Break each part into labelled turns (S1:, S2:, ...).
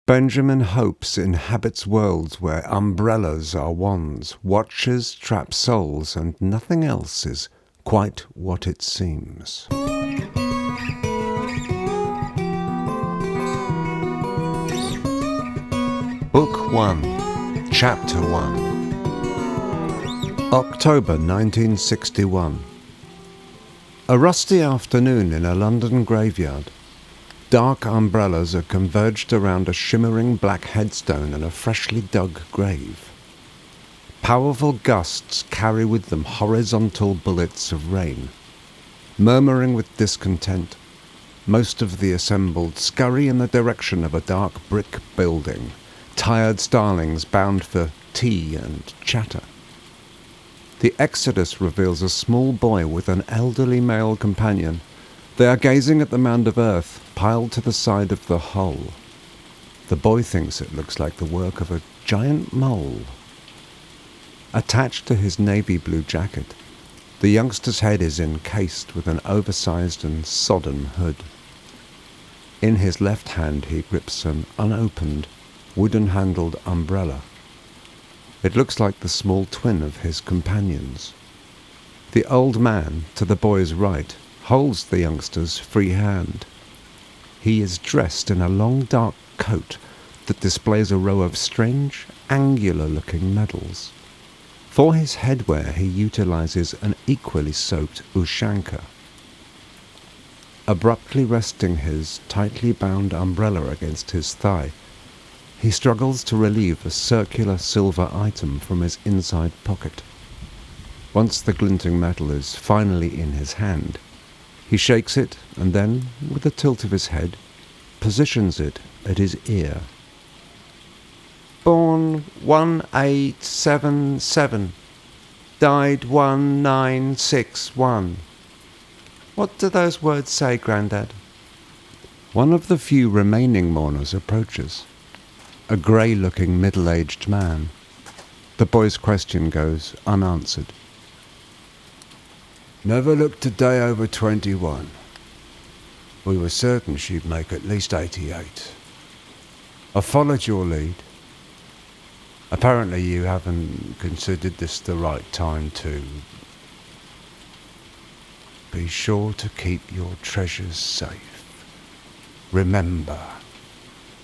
S1: Benjamin hopes inhabits worlds where umbrellas are wands, watches trap souls, and nothing else is quite what it seems. Book 1, Chapter 1. October 1961. A rusty afternoon in a London graveyard. Dark umbrellas are converged around a shimmering black headstone and a freshly dug grave. Powerful gusts carry with them horizontal bullets of rain. Murmuring with discontent, most of the assembled scurry in the direction of a dark brick building, tired starlings bound for tea and chatter. The exodus reveals a small boy with an elderly male companion. They are gazing at the mound of earth piled to the side of the hole. The boy thinks it looks like the work of a giant mole. Attached to his navy blue jacket, the youngster's head is encased with an oversized and sodden hood. In his left hand he grips an unopened, wooden-handled umbrella. It looks like the small twin of his companion's. The old man, to the boy's right, holds the youngster's free hand. He is dressed in a long dark coat that displays a row of strange, angular-looking medals. For his headwear he utilizes an equally soaked ushanka. Abruptly resting his tightly bound umbrella against his thigh, he struggles to relieve a circular silver item from his inside pocket. Once the glinting metal is finally in his hand, he shakes it and then, with a tilt of his head, positions it at his ear. Born 1877, died 1961. What do those words say, Grandad? One of the few remaining mourners approaches, a grey-looking middle-aged man. The boy's question goes unanswered. Never looked a day over 21. We were certain she'd make at least 88. I followed your lead. Apparently you haven't considered this the right time to... Be sure to keep your treasures safe. Remember,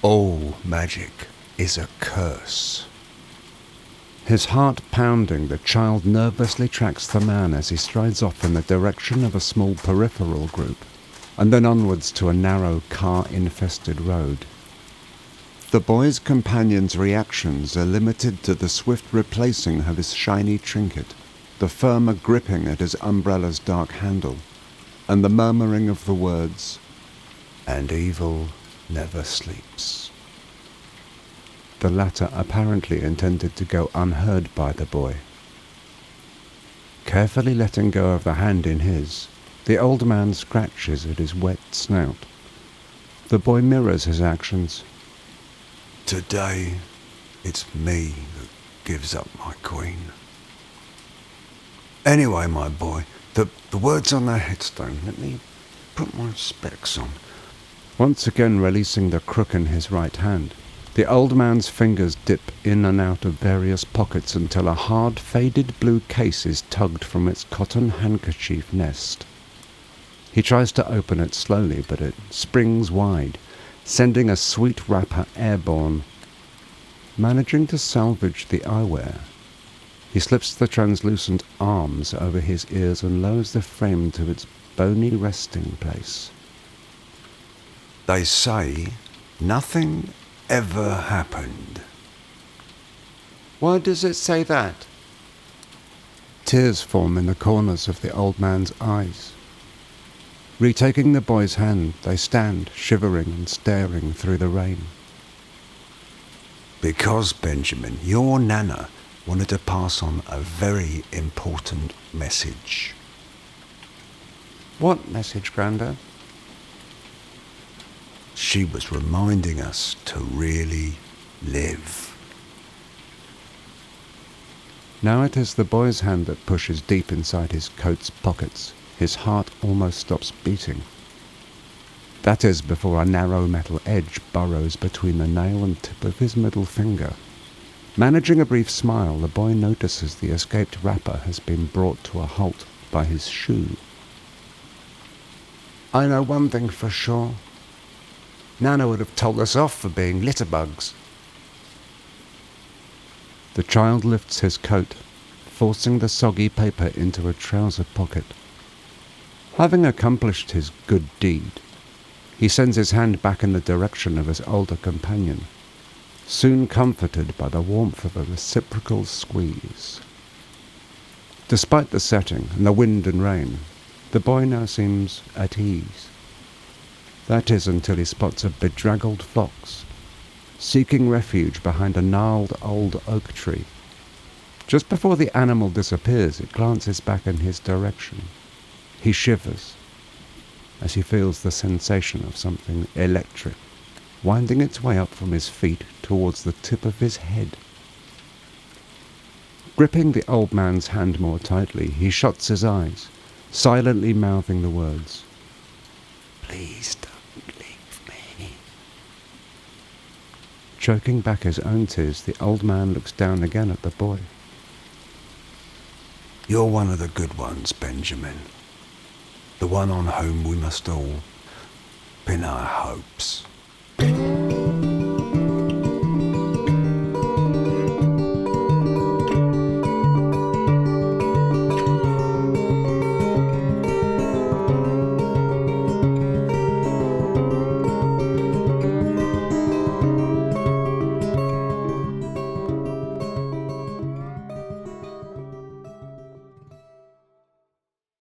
S1: all magic is a curse. His heart pounding, the child nervously tracks the man as he strides off in the direction of a small peripheral group, and then onwards to a narrow, car-infested road. The boy's companion's reactions are limited to the swift replacing of his shiny trinket, the firmer gripping at his umbrella's dark handle, and the murmuring of the words, "And evil never sleeps." The latter apparently intended to go unheard by the boy. Carefully letting go of the hand in his, the old man scratches at his wet snout. The boy mirrors his actions. Today, it's me that gives up my queen. Anyway, my boy, the words on that headstone, let me put my specs on. Once again releasing the crook in his right hand, the old man's fingers dip in and out of various pockets until a hard, faded blue case is tugged from its cotton handkerchief nest. He tries to open it slowly, but it springs wide, sending a sweet wrapper airborne. Managing to salvage the eyewear, he slips the translucent arms over his ears and lowers the frame to its bony resting place. They say nothing ever happened. Why does it say that? Tears form in the corners of the old man's eyes. Retaking the boy's hand, they stand, shivering and staring through the rain. Because, Benjamin, your Nana wanted to pass on a very important message. What message, Grandad? She was reminding us to really live. Now it is the boy's hand that pushes deep inside his coat's pockets. His heart almost stops beating. That is, before a narrow metal edge burrows between the nail and tip of his middle finger. Managing a brief smile, the boy notices the escaped rapper has been brought to a halt by his shoe. I know one thing for sure. Nana would have told us off for being litterbugs. The child lifts his coat, forcing the soggy paper into a trouser pocket. Having accomplished his good deed, he sends his hand back in the direction of his older companion, soon comforted by the warmth of a reciprocal squeeze. Despite the setting and the wind and rain, the boy now seems at ease. That is until he spots a bedraggled fox, seeking refuge behind a gnarled old oak tree. Just before the animal disappears, it glances back in his direction. He shivers as he feels the sensation of something electric winding its way up from his feet towards the tip of his head. Gripping the old man's hand more tightly, he shuts his eyes, silently mouthing the words, "Please don't leave me." Choking back his own tears, the old man looks down again at the boy. You're one of the good ones, Benjamin. The one on whom we must all pin our hopes.